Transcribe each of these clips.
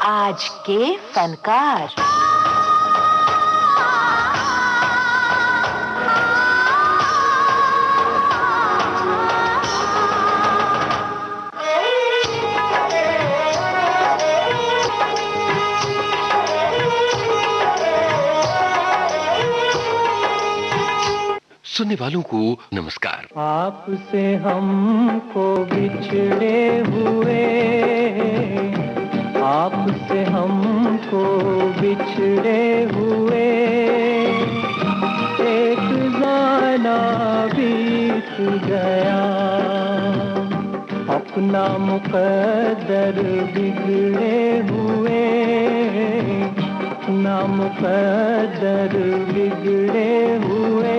आज के फनकार। सुनने वालों को नमस्कार। आपसे हमको बिछड़े हुए, आपसे हमको बिछड़े हुए, एक ज़माना बीत गया, अपना मुक़द्दर बिगड़े हुए, अपना मुक़द्दर बिगड़े हुए,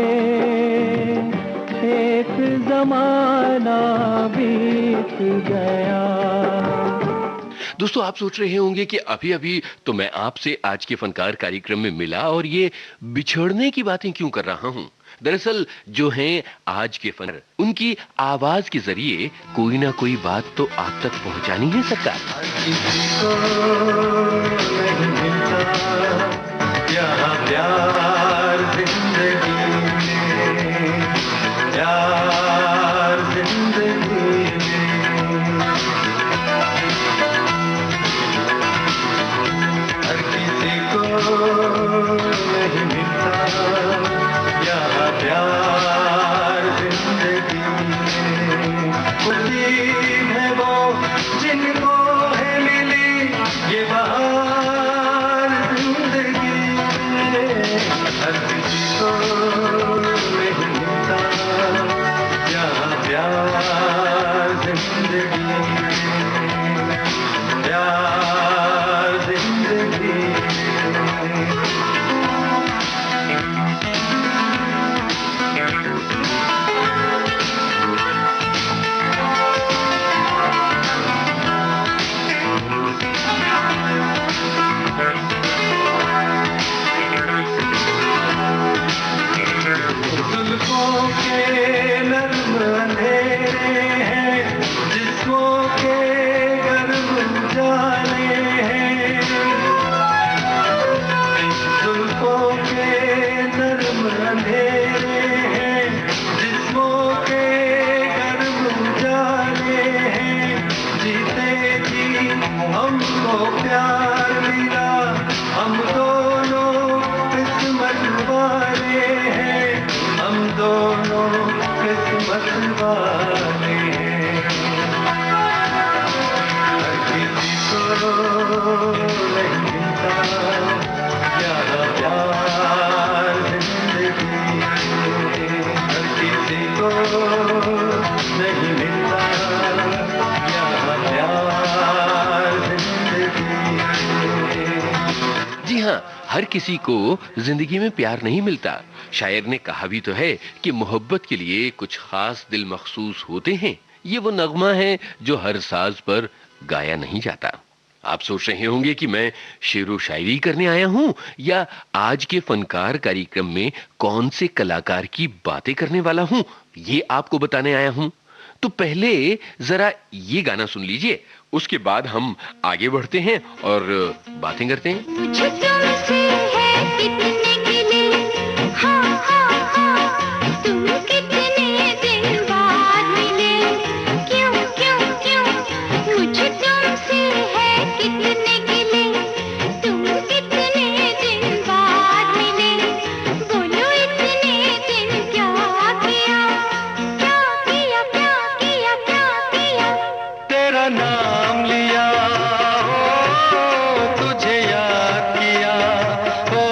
एक ज़माना बीत गया। दोस्तों, आप सोच रहे होंगे कि अभी-अभी तो मैं आपसे आज के फनकार कार्यक्रम में मिला और ये बिछड़ने की बातें क्यों कर रहा हूं। दरअसल जो हैं आज के फनकार, उनकी आवाज के जरिए कोई ना कोई बात तो आप तक पहुंचानी है सरकार। किसी को नहीं मिलता यहाँ प्यार जिंदगी में, प्यार जिंदगी में, हर किसी को नहीं मिलता यहाँ प्यार जिंदगी में। नसीब है वो जिनको है मिली ये बहार जिंदगी में, हर किसी को नहीं मिलता यहाँ प्यार जिंदगी में, प्यार जिंदगी में। जुल्फों के नर्म अंधेरे हैं, जिस्मों के गर्म उजाले हैं, जुल्फों के नर्म अंधेरे हैं, जिस्मों के गर्म उजाले हैं, जीते जी हमको प्यार मिला, हम दोनों किस्मत वाले हैं, हम दोनों किस्मत वाले हैं। हर किसी को नहीं मिलता यहाँ प्यार जिंदगी में, हर किसी को नहीं मिलता यहाँ प्यार जिंदगी में। जी हाँ, हर किसी को जिंदगी में प्यार नहीं मिलता। शायर ने कहा भी तो है कि मोहब्बत के लिए कुछ खास दिल मखसूस होते हैं। ये वो नगमा है जो हर साज पर गाया नहीं जाता। आप सोच रहे होंगे कि मैं शेरो शायरी करने आया हूं या आज के फनकार कार्यक्रम में कौन से कलाकार की बातें करने वाला हूं, ये आपको बताने आया हूं। तो पहले जरा ये गाना सुन लीजिए, उसके बाद हम आगे बढ़ते हैं और बातें करते हैं। मुझे तुमसे है कितने गिले, हाँ हाँ हाँ, तुम कितने दिन बाद मिले, क्यों क्यों क्यों, मुझे तुमसे है कितने गिले, तुम कितने दिन बाद मिले, बोलो इतने दिन क्या किया, क्या किया क्या किया क्या किया। तेरा नाम लिया, तुझे याद किया, ओ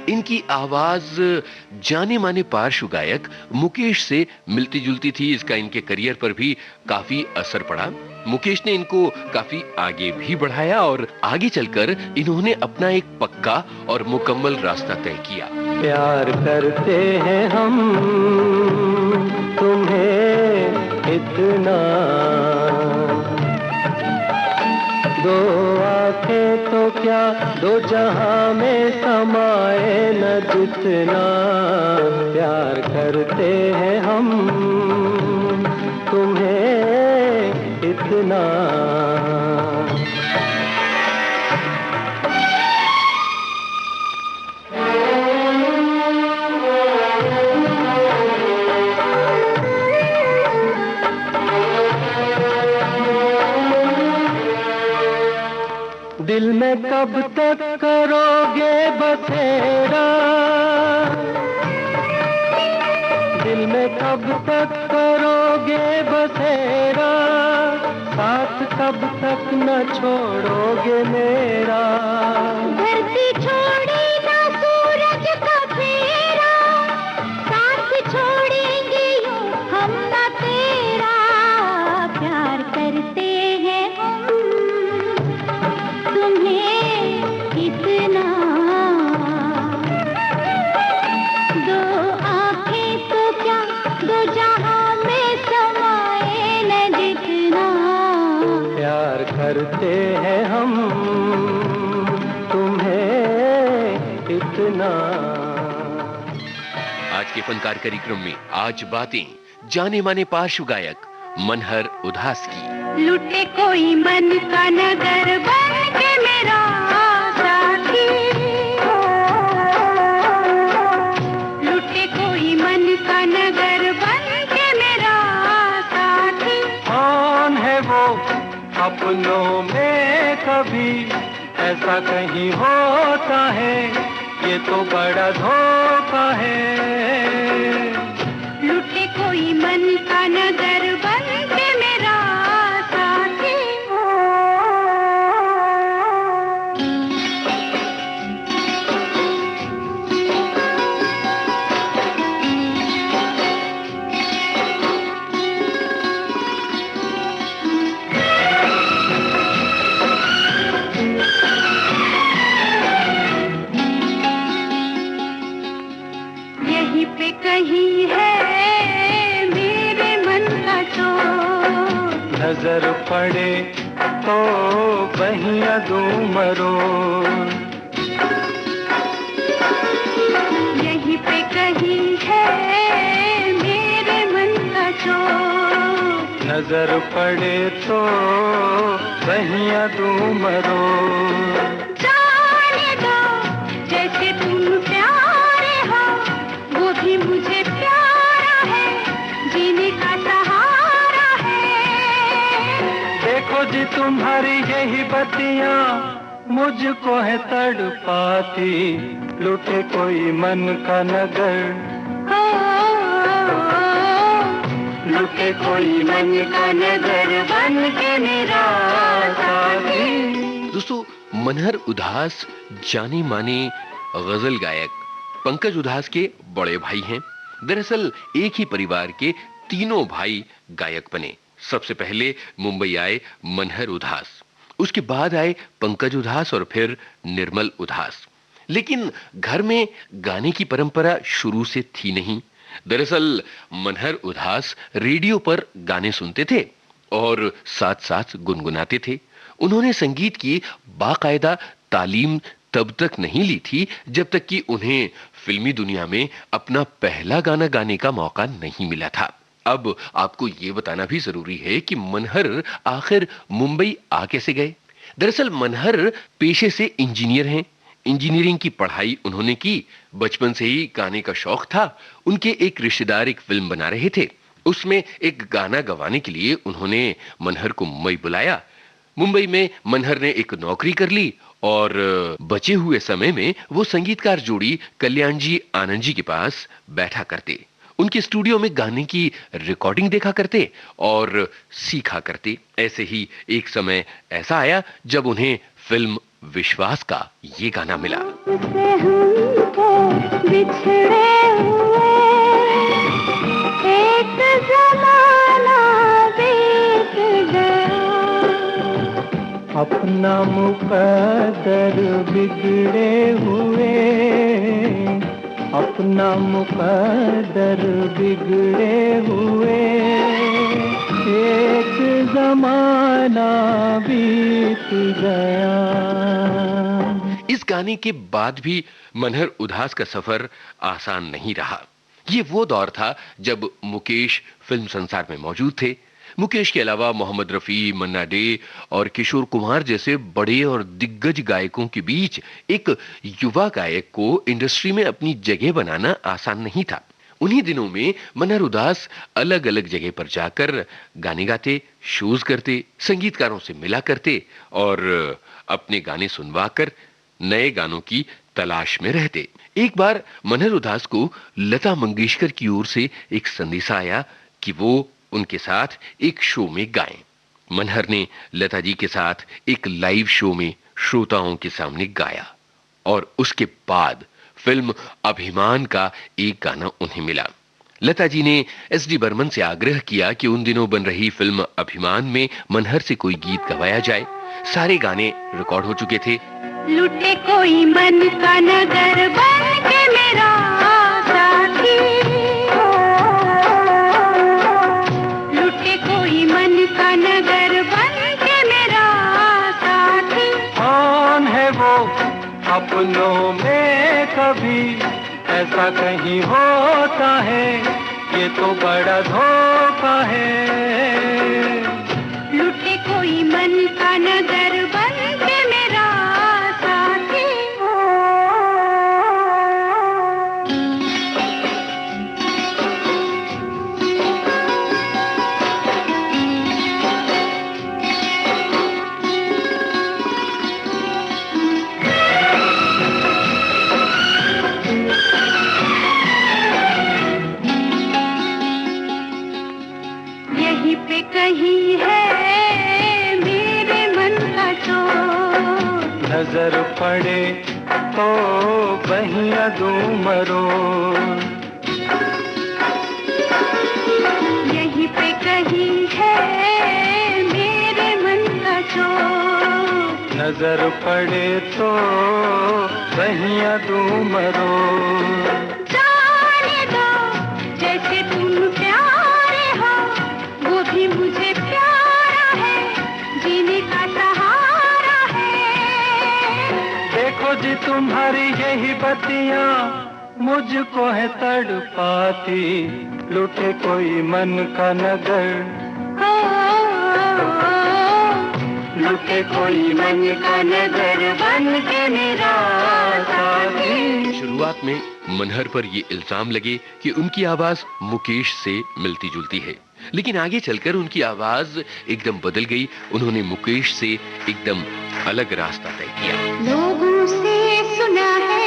इनकी आवाज जाने माने पार्श्व गायक मुकेश से मिलती जुलती थी। इसका इनके करियर पर भी काफी असर पड़ा। मुकेश ने इनको काफी आगे भी बढ़ाया और आगे चलकर इन्होंने अपना एक पक्का और मुकम्मल रास्ता तय किया। प्यार करते हैं हम तुम्हें इतना, दो आंखें तो क्या दो जहां में समाए न जितना। प्यार करते हैं हम तुम्हें इतना। दिल में कब तक करोगे बसेरा, दिल में कब तक करोगे बसेरा, साथ कब तक न छोड़ोगे मेरा। धरती छोड़े ना सूरज का फेरा, साथ छोड़ेंगे यूं हम ना तेरा। प्यार करते हैं हम तुम्हें इतना, दो आंखें तो क्या दो जहां में समाए न जितना। प्यार करते हैं हम तुम्हें इतना। आज के फनकार कार्यक्रम में आज बातें जाने माने पार्श्व गायक मनहर उदास की। लुटे कोई मन का नगर बन के मेरा साथी, लुटे कोई मन का नगर बन के मेरा साथी। कौन है वो अपनों में कभी ऐसा कहीं होता है, ये तो बड़ा धोखा है। लुटे कोई मन का नगर बन के मेरा साथी। यहीं पे कहीं है मेरे मन का चोर, नजर पड़े तो बहिया दूं मरोड़। यहीं पे कहीं है मेरे मन का चोर, नजर पड़े तो बहिया दूं मरोड़। जाने दो जैसे तुम प्यारे हो, वो भी मुझे प्यारा है, जीने का सहारा है। देखो जी तुम्हारी यही बत्तियां मुझको है तड़पाती, लुटे कोई मन का नगर, लुटे कोई मन का नगर बन के मेरा साथी। दोस्तों, मनहर उदास जाने माने गजल गायक पंकज उधास के बड़े भाई हैं। दरअसल एक ही परिवार के तीनों भाई गायक बने। सबसे पहले मुंबई आए मनहर उधास, उसके बाद आए पंकज उधास और फिर निर्मल उधास। लेकिन घर में गाने की परंपरा शुरू से थी नहीं। दरअसल मनहर उधास रेडियो पर गाने सुनते थे और साथ साथ गुनगुनाते थे। उन्होंने संगीत की बाकायदा तालीम तब तक नहीं ली थी जब तक कि उन्हें फिल्मी दुनिया में अपना पहला गाना गाने का मौका नहीं मिला था। अब आपको ये बताना भी जरूरी है कि मनहर आखिर मुंबई आ कैसे गए। दरअसल मनहर पेशे से इंजीनियर हैं। इंजीनियरिंग की पढ़ाई उन्होंने की। बचपन से ही गाने का शौक था। उनके एक रिश्तेदार एक फिल्म बना रहे थे, उसमें एक गाना गवाने के लिए उन्होंने मनहर को मुंबई बुलाया। मुंबई में मनहर ने एक नौकरी कर ली और बचे हुए समय में वो संगीतकार जोड़ी कल्याण जी आनंद जी के पास बैठा करते, उनके स्टूडियो में गाने की रिकॉर्डिंग देखा करते और सीखा करते। ऐसे ही एक समय ऐसा आया जब उन्हें फिल्म विश्वास का ये गाना मिला। उससे हमको बिछड़े हुए एक जमाना बीत गया, अपना मुकद्दर बिगड़े हुए, अपना मुकद्दर बिगड़े हुए एक जमाना बीत गया। इस गाने के बाद भी मनहर उदास का सफर आसान नहीं रहा। ये वो दौर था जब मुकेश फिल्म संसार में मौजूद थे। मुकेश के अलावा मोहम्मद रफी, मन्ना डे और किशोर कुमार जैसे बड़े और दिग्गज गायकों के बीच एक युवा गायक को इंडस्ट्री में अपनी जगह बनाना आसान नहीं था। उन्हीं दिनों में मनहर उदास अलग अलग जगह पर जाकर गाने गाते, शोज करते, संगीतकारों से मिला करते और अपने गाने सुनवाकर नए गानों की तलाश में रहते। एक बार मनहर उदास को लता मंगेशकर की ओर से एक संदेशा आया कि वो उनके साथ एक शो में गाएं। मनहर ने लता जी के साथ एक लाइव शो में श्रोताओं के सामने गाया और उसके बाद फिल्म अभिमान का एक गाना उन्हें मिला। लता जी ने एस.डी. बर्मन से आग्रह किया कि उन दिनों बन रही फिल्म अभिमान में मनहर से कोई गीत गवाया जाए। सारे गाने रिकॉर्ड हो चुके थे। लुटे कोई मन का नगर बन के मेरा साथी, लुटे कोई मन का नगर बन के मेरा साथी। कौन है वो अपनों में कभी ऐसा कहीं होता है, ये तो बड़ा धोखा है। लुटे कोई मन का नगर बन के मेरा साथी। यहीं पे कहीं है मेरे मन का चोर, नजर पड़े तो बहिया दूं मरो। यहीं पे कहीं है मेरे मन का चोर, नजर पड़े तो बहिया दूं मरो। जाने दो जैसे तुम प्यारे हो, वो भी मुझे प्यारा है, जीने का सहारा है। देखो जी तुम्हारी यही बत्तियां मुझको है तड़पाती, लुटे कोई मन का नगर, लुटे कोई मन का नगर बन के मेरा साथी। शुरुआत में मनहर पर ये इल्जाम लगे कि उनकी आवाज मुकेश से मिलती जुलती है, लेकिन आगे चलकर उनकी आवाज एकदम बदल गई। उन्होंने मुकेश से एकदम अलग रास्ता तय किया। लोगों से सुना है,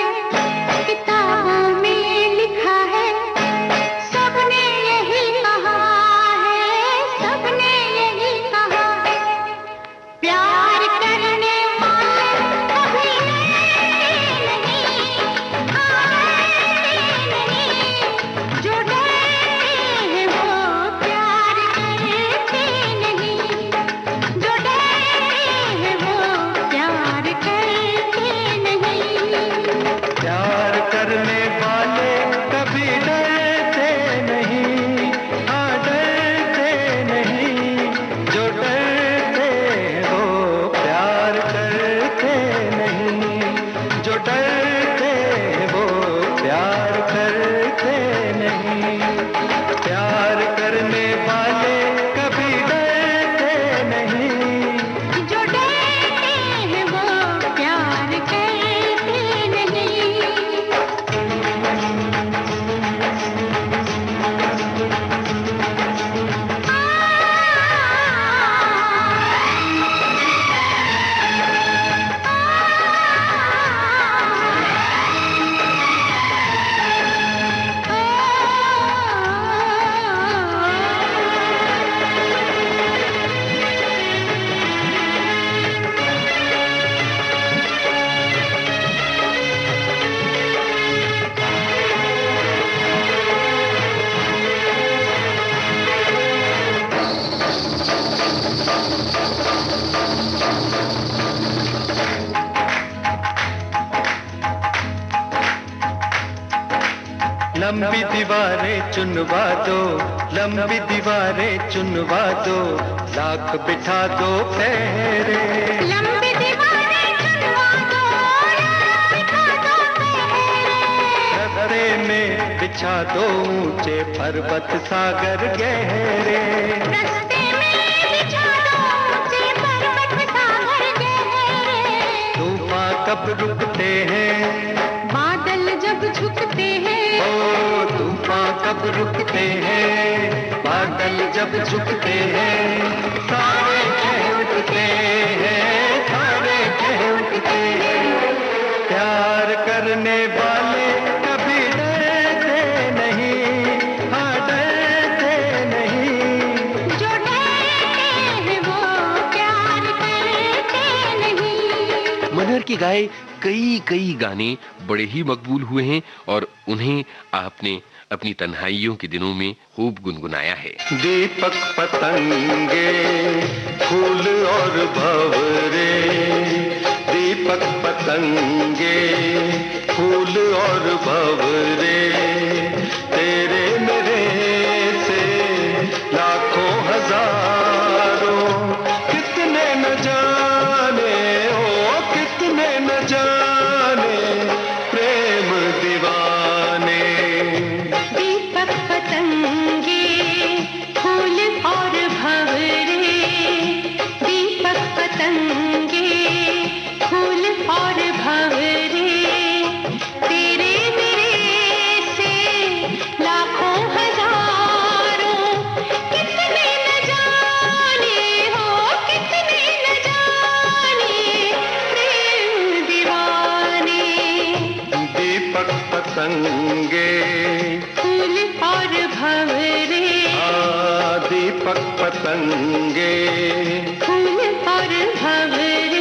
किताबों में लिखा है, सबने यही कहा है, सबने यही कहा है, प्यार करने वाले कभी डरते नहीं, हारते नहीं, जो डरते हैं वो प्यार करते नहीं, जो डरते हैं वो प्यार करते नहीं। प्यार करने लंबी दीवारें चुनवा दो, लंबी दीवारें चुनवा दो, लाख बिठा दो फेरे। लंबी दीवारें चुनवा दो, लाख बिठा दो फेरे। रस्ते में बिछा दो ऊंचे पर्वत सागर गहरे। रस्ते में बिछा दो ऊंचे पर्वत सागर गहरे। तूफान कब रुकते हैं, बादल जब झुकते हैं। ओ तूफान कब रुकते हैं, बादल जब झुकते हैं, सारे कह उठते हैं, सारे कह उठते हैं। प्यार करने वाले कभी डरते नहीं, हाँ डरते नहीं। जो डरते हैं वो प्यार करते नहीं। मनहर के गाए कई गाने बड़े ही मकबूल हुए हैं और उन्हें आपने अपनी तन्हाइयों के दिनों में खूब गुनगुनाया है। दीपक पतंगे फूल और भंवरे, दीपक पतंगे फूल और भंवरे, तेरे मेरे से लाखों हजारों, कितने न जाने ओ कितने न जाने प्रेम दीवाने। दीपक पतंगे फूल और भंवरे, दीपक पतंगे फूल और भंवरे, तेरे मेरे से लाखों हजारों, कितने न जाने हो कितने न जाने प्रेम दीवाने। दीपक पतंगे फूल और भंवरे, दीपक पतंगे फूल और भंवरे।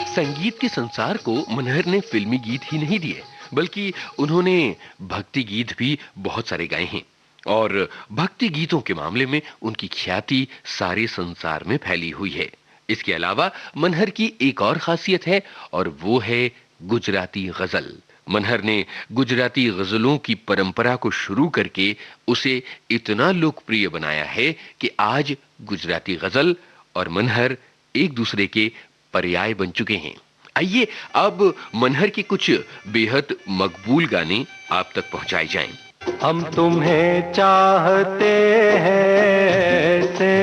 संगीत के संसार को मनहर ने फिल्मी गीत ही नहीं दिए, बल्कि उन्होंने भक्ति गीत भी बहुत सारे गाए हैं और भक्ति गीतों के मामले में उनकी ख्याति सारे संसार में फैली हुई है। इसके अलावा मनहर की एक और खासियत है और वो है गुजराती गजल। मनहर ने गुजराती गजलों की परंपरा को शुरू करके उसे इतना लोकप्रिय बनाया है कि आज गुजराती गजल और मनहर एक दूसरे के पर्याय बन चुके हैं। आइए अब मनहर के कुछ बेहद मकबूल गाने आप तक पहुंचाए जाएं। हम तुम्हें चाहते हैं ऐसे,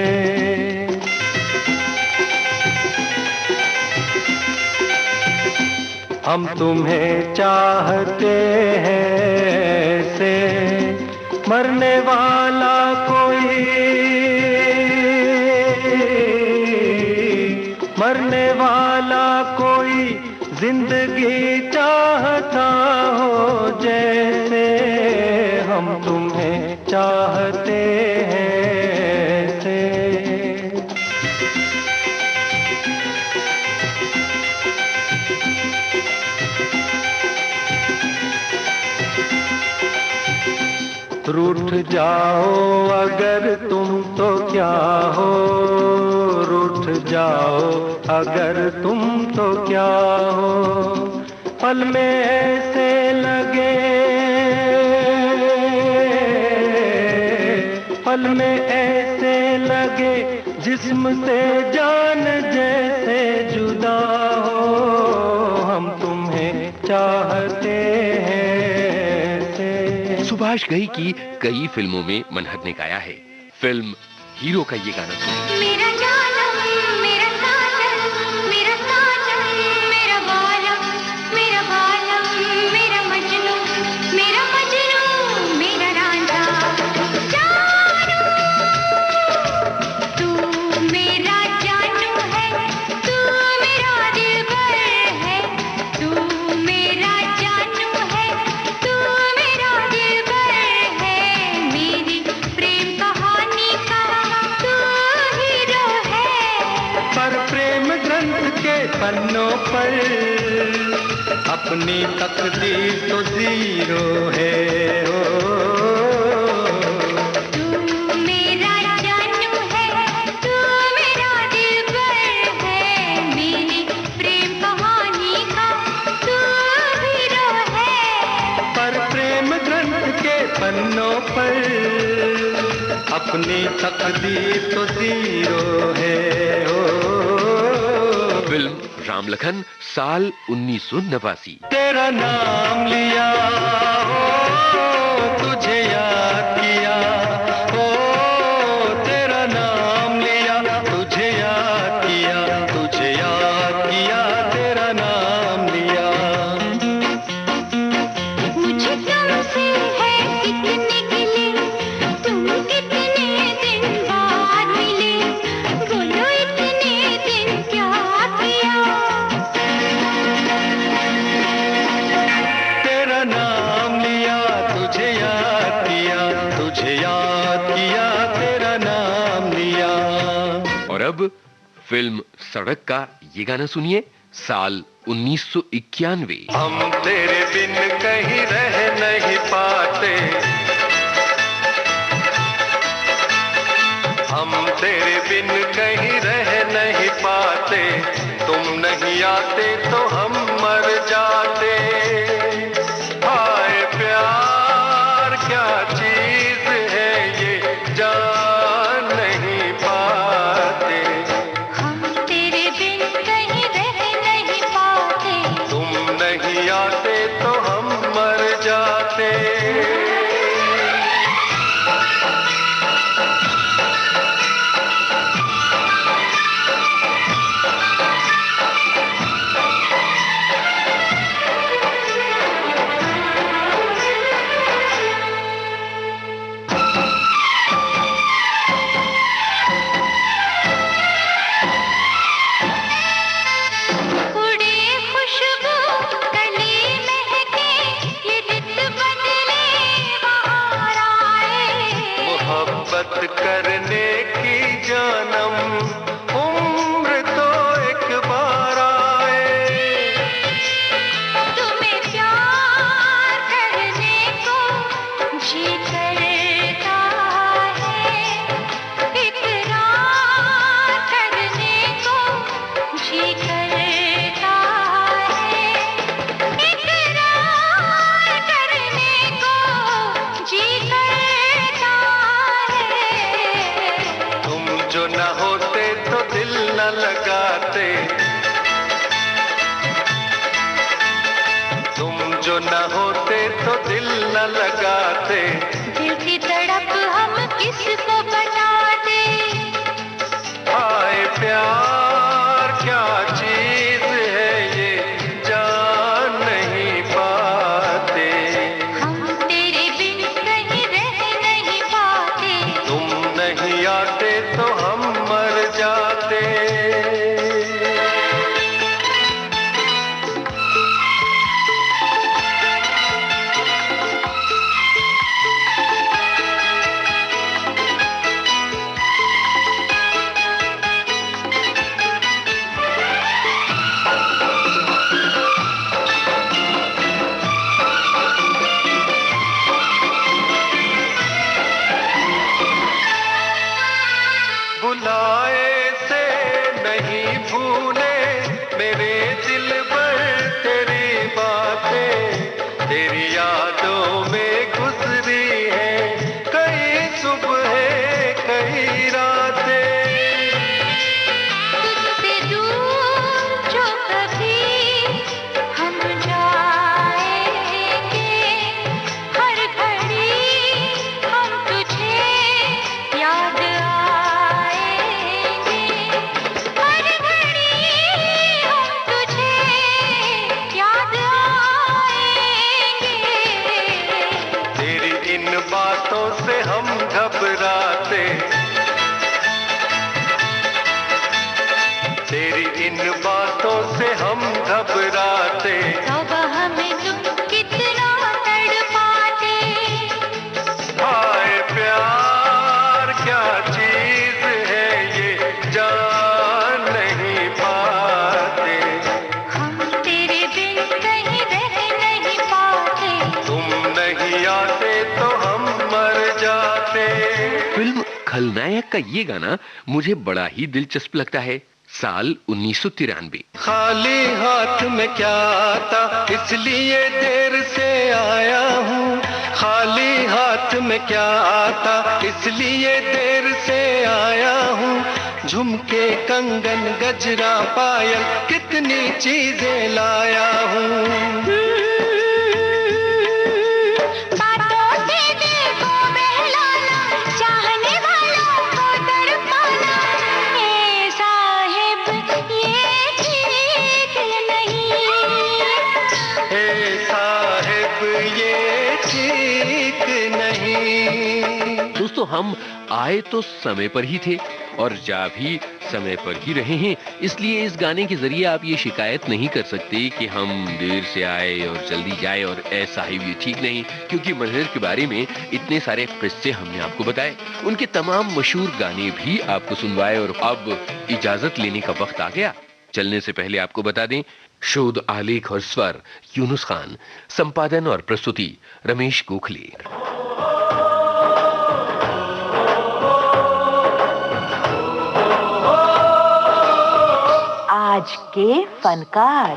हम तुम्हें चाहते हैं ऐसे, मरने वाला कोई, मरने वाला कोई जिंदगी चाहता हो जैसे, हम तुम्हें चाहते हैं ऐसे। रूठ जाओ अगर तुम तो क्या हो, रूठ जाओ अगर तुम तो क्या हो, पल में ऐसे लगे, पल में ऐसे लगे जिस्म से जान जैसे जुदा हो, हम तुम्हें चाहते हैं। सुभाष घई की कई फिल्मों में मनहर ने गाया है। फिल्म हीरो का ये गाना सुनिए। मेरा जानम मेरा साजन, मेरा साजन मेरा बालम, मेरा बालम मेरा मजनू, मेरा मजनू मेरा रांझा। जानू तू मेरा जानू है, तू मेरा दिलबर है, तू मेरा जानू है, तू मेरा दिलबर है, मेरी प्रेम कहानी का तू हीरो है। पर प्रेम ग्रंथ के पन्नों पर अपनी तकदीर तो जीरो है। तू मेरा जानू है, तू मेरा दिलबर है, मेरी प्रेम कहानी का तू हीरो है। पर प्रेम ग्रंथ अपनी तकदीर तो जीरो है। ओ फिल्म राम लखन, साल 1989। तेरा नाम लिया, ओ तुझे याद किया, ओ तेरा नाम लिया, तुझे याद किया, तुझे याद किया, तेरा नाम लिया। मुझे तुमसे है कितने गिले, तुम कितने दिन बाद मिले, बोलो इतने दिन क्या किया। तेरा नाम लिया, तुझे याद किया, तुझे याद किया, तेरा नाम लिया। और अब फिल्म सड़क का ये गाना सुनिए, साल 1991। हम तेरे बिन कहीं रह नहीं पाते, हम तेरे बिन कहीं रह नहीं पाते, तुम नहीं आते तो हम मर जाते। हाय प्यार क्या चीज है ये जान नहीं पाते, हम तेरे बिन कहीं रह नहीं पाते, तुम नहीं आते तो हम मर जाते। उड़े खुशबू कली महके, ये रित बदले बहार आए। मोहब्बत करने की जानम उम्र तो एक बार आए। तुम्हें प्यार करने को जी करता है, इकरार करने को जी करता है, इकरार करने को जी करता है। तुम जो न होते तो दिल न लगाते, तुम जो न होते तो दिल न लगाते। दिल की तड़प हम किसको बताते, हाय प्यार क्या चीज है ये जान नहीं पाते, हम तेरे बिन कहीं रह नहीं पाते, तुम नहीं आते तो हम मर जाते। बुलाए से नहीं भूले मेरे दिल पर तेरी बातें, तेरी यादों में गुजरी है कई सुबह कई रातें। तुझसे दूर जो कभी हम जाएंगे, हर घड़ी हम तुझे याद आएंगे, हर घड़ी हम तुझे याद आएंगे। तेरी इन बातों से हम घबराते, तेरी इन बातों से हम घबराते। तौबा हमें तुम कितना तड़पाते, हाय प्यार क्या चीज है ये जान नहीं पाते, हम तेरे बिन कहीं रह नहीं पाते, तुम नहीं आते तो हम मर जाते। फिल्म खलनायक का ये गाना मुझे बड़ा ही दिलचस्प लगता है, साल 1993। खाली हाथ में क्या आता इसलिए देर से आया हूँ, खाली हाथ में क्या आता, इसलिए देर से आया हूँ। झुमके कंगन गजरा पायल कितनी चीजें लाया हूँ। बातों से दिल को बहलाना, चाहने वालों को तड़पाना, ए साहिब ये ठीक नहीं। हे साहिब ये ठीक नहीं। दोस्तों, हम आए तो समय पर ही थे और जा भी समय पर ही रहे हैं, इसलिए इस गाने के जरिए आप ये शिकायत नहीं कर सकते कि हम देर से आए और जल्दी जाए और ऐसा ही ये ठीक नहीं, क्योंकि मनहर के बारे में इतने सारे किस्से हमने आपको बताए, उनके तमाम मशहूर गाने भी आपको सुनवाए और अब इजाजत लेने का वक्त आ गया। चलने से पहले आपको बता दें, शोध, आलेख और स्वर यूनुस खान, संपादन और प्रस्तुति रमेश गोखले। आज के फनकार।